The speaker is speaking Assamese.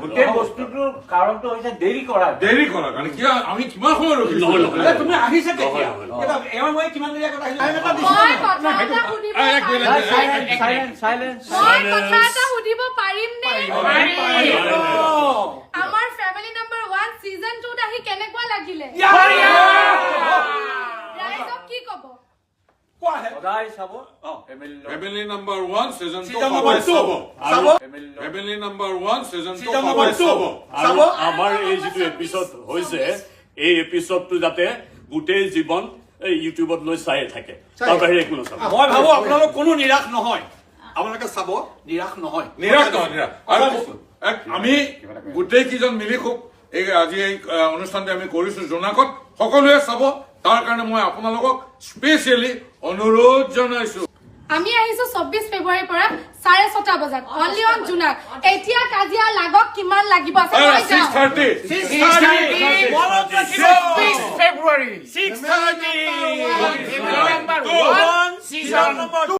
গোটেই বস্তুটোৰ কাৰণটো হৈছে দেৰি কৰা কাৰণে কিয় আমি কিমান সময় ৰখিছো তুমি আহিছা কেতিয়া এওঁ মই কিমান দেৰি আগত আহিলো মই কথা এটা সুধিব পাৰিম নে আমাৰ ফ্যামিলি নাম্বাৰ 1 সিজন 2 আহি কেনেকুৱা লাগিলে ৰাইজক কি ক'ব সদায় চাব ফ্যামিলি নাম্বার 1 সিজন 2 সবাই চাব ফ্যামিলি নাম্বার 1 সিজন 2 সবাই চাব আমাৰ এই যেটো এপিসোড হৈছে এই এপিসোডটো যাতে গোটেই জীৱন ইউটিউবত লৈ চাই থাকে তাৰ বাহিৰে একো নচাব মই ভাবো আপোনালোক কোনো নিৰাশ নহয় আপোনালোকে চাব নিৰাশ নহয় আৰু আমি গোটেই কিজন মিলি খুব এই আজি এই অনুষ্ঠানটো আমি কৰিছো জোনাকত সকলোৱে চাব তাৰ কাৰণে মই আপোনালোকক স্পেশালি অনুৰোধ জনাইছো আমি আহিছো 24 ফেব্ৰুৱাৰীৰ পৰা 6:30 বজাত অনলি অন জোনাক এতিয়া কাজিয়া লাগক কিমান লাগিব আছে মই যাও 6:30 ফেব্ৰুৱাৰী 6:30 number 1 season number 2